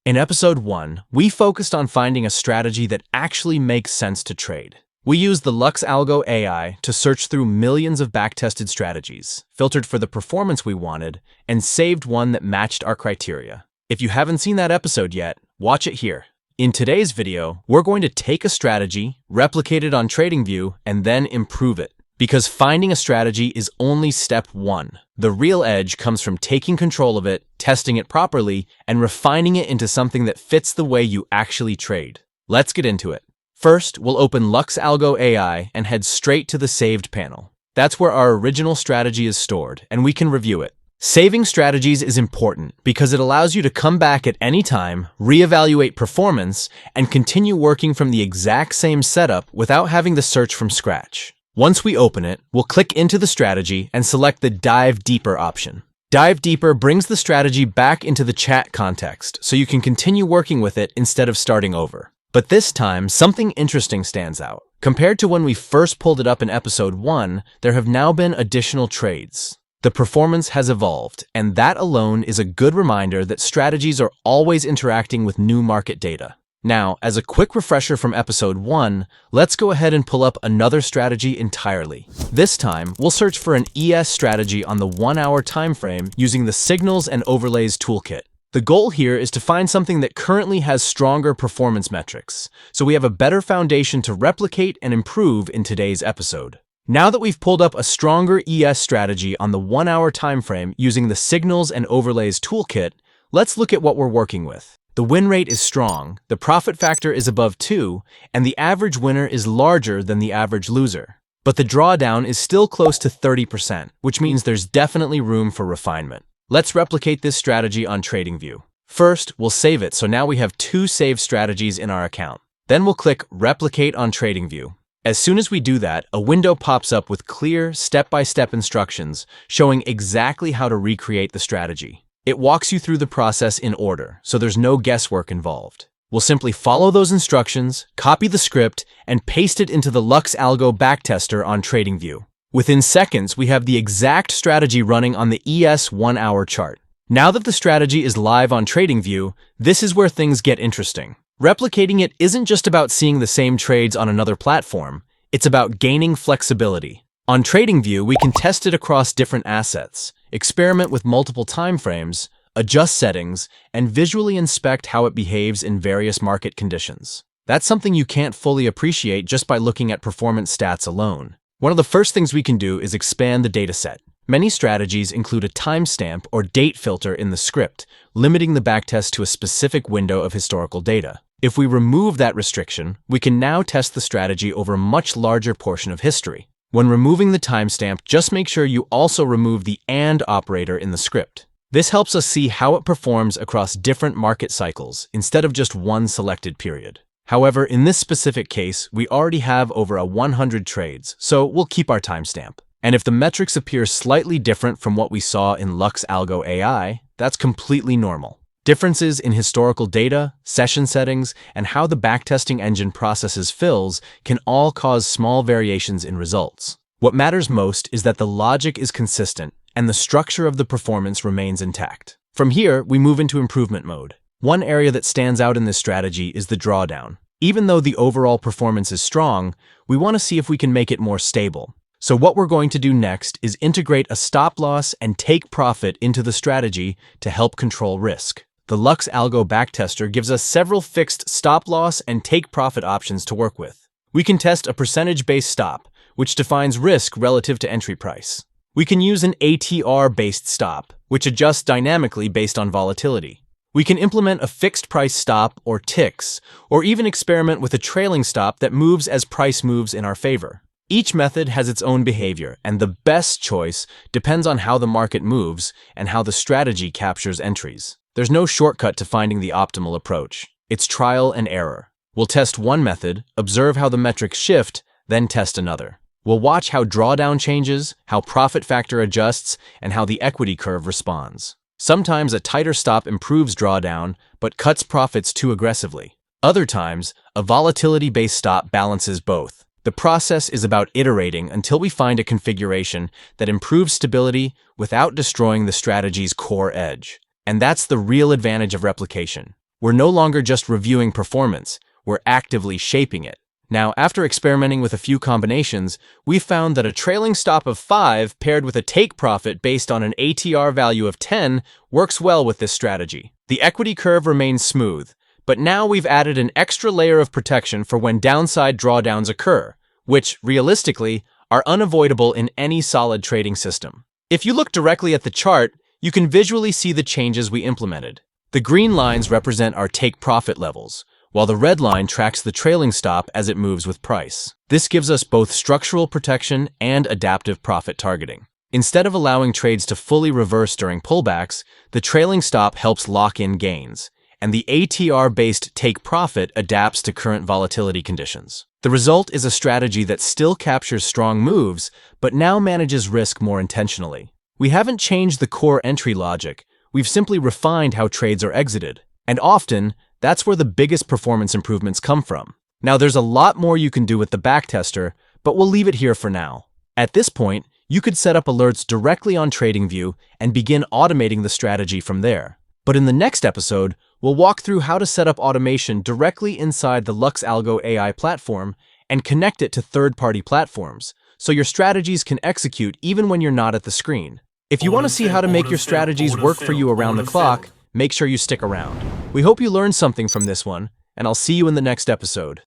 In episode 1, we focused on finding a strategy that actually makes sense to trade. We used the LuxAlgo AI to search through millions of backtested strategies, filtered for the performance we wanted, and saved one that matched our criteria. If you haven't seen that episode yet, watch it here. In today's video, we're going to take a strategy, replicate it on TradingView, and then improve it. Because finding a strategy is only step 1. The real edge comes from taking control of it, testing it properly, and refining it into something that fits the way you actually trade. Let's get into it. First, we'll open LuxAlgo AI and head straight to the saved panel. That's where our original strategy is stored, and we can review it. Saving strategies is important because it allows you to come back at any time, reevaluate performance, and continue working from the exact same setup without having to search from scratch. Once we open it, we'll click into the strategy and select the Dive Deeper option. Dive Deeper brings the strategy back into the chat context, so you can continue working with it instead of starting over. But this time, something interesting stands out. Compared to when we first pulled it up in episode 1, there have now been additional trades. The performance has evolved, and that alone is a good reminder that strategies are always interacting with new market data. Now, as a quick refresher from episode 1, let's go ahead and pull up another strategy entirely. This time, we'll search for an ES strategy on the 1-hour time frame using the Signals and Overlays toolkit. The goal here is to find something that currently has stronger performance metrics, so we have a better foundation to replicate and improve in today's episode. Now that we've pulled up a stronger ES strategy on the 1-hour time frame using the Signals and Overlays toolkit, let's look at what we're working with. The win rate is strong, the profit factor is above 2, and the average winner is larger than the average loser. But the drawdown is still close to 30%, which means there's definitely room for refinement. Let's replicate this strategy on TradingView. First, we'll save it, so now we have 2 saved strategies in our account. Then we'll click Replicate on TradingView. As soon as we do that, a window pops up with clear, step-by-step instructions showing exactly how to recreate the strategy. It walks you through the process in order, so there's no guesswork involved. We'll simply follow those instructions, copy the script, and paste it into the LuxAlgo backtester on TradingView. Within seconds, we have the exact strategy running on the ES 1-hour chart. Now that the strategy is live on TradingView, this is where things get interesting. Replicating it isn't just about seeing the same trades on another platform, it's about gaining flexibility. On TradingView, we can test it across different assets, experiment with multiple time frames, adjust settings, and visually inspect how it behaves in various market conditions. That's something you can't fully appreciate just by looking at performance stats alone. One of the first things we can do is expand the dataset. Many strategies include a timestamp or date filter in the script, limiting the backtest to a specific window of historical data. If we remove that restriction, we can now test the strategy over a much larger portion of history. When removing the timestamp, just make sure you also remove the AND operator in the script. This helps us see how it performs across different market cycles instead of just one selected period. However, in this specific case, we already have over 100 trades, so we'll keep our timestamp. And if the metrics appear slightly different from what we saw in LuxAlgo AI, that's completely normal. Differences in historical data, session settings, and how the backtesting engine processes fills can all cause small variations in results. What matters most is that the logic is consistent and the structure of the performance remains intact. From here, we move into improvement mode. One area that stands out in this strategy is the drawdown. Even though the overall performance is strong, we want to see if we can make it more stable. So what we're going to do next is integrate a stop loss and take profit into the strategy to help control risk. The LuxAlgo backtester gives us several fixed stop loss and take profit options to work with. We can test a percentage-based stop, which defines risk relative to entry price. We can use an ATR-based stop, which adjusts dynamically based on volatility. We can implement a fixed price stop or ticks, or even experiment with a trailing stop that moves as price moves in our favor. Each method has its own behavior, and the best choice depends on how the market moves and how the strategy captures entries. There's no shortcut to finding the optimal approach. It's trial and error. We'll test one method, observe how the metrics shift, then test another. We'll watch how drawdown changes, how profit factor adjusts, and how the equity curve responds. Sometimes a tighter stop improves drawdown, but cuts profits too aggressively. Other times, a volatility-based stop balances both. The process is about iterating until we find a configuration that improves stability without destroying the strategy's core edge. And that's the real advantage of replication. We're no longer just reviewing performance, we're actively shaping it. Now, after experimenting with a few combinations, we found that a trailing stop of 5 paired with a take profit based on an ATR value of 10 works well with this strategy. The equity curve remains smooth, but now we've added an extra layer of protection for when downside drawdowns occur, which, realistically, are unavoidable in any solid trading system. If you look directly at the chart, you can visually see the changes we implemented. The green lines represent our take profit levels, while the red line tracks the trailing stop as it moves with price. This gives us both structural protection and adaptive profit targeting. Instead of allowing trades to fully reverse during pullbacks, the trailing stop helps lock in gains, and the ATR-based take profit adapts to current volatility conditions. The result is a strategy that still captures strong moves, but now manages risk more intentionally. We haven't changed the core entry logic, we've simply refined how trades are exited, and often, that's where the biggest performance improvements come from. Now, there's a lot more you can do with the backtester, but we'll leave it here for now. At this point, you could set up alerts directly on TradingView and begin automating the strategy from there. But in the next episode, we'll walk through how to set up automation directly inside the LuxAlgo AI platform and connect it to third-party platforms, so your strategies can execute even when you're not at the screen. If you want to see how to make your strategies work for you around the clock, make sure you stick around. We hope you learned something from this one, and I'll see you in the next episode.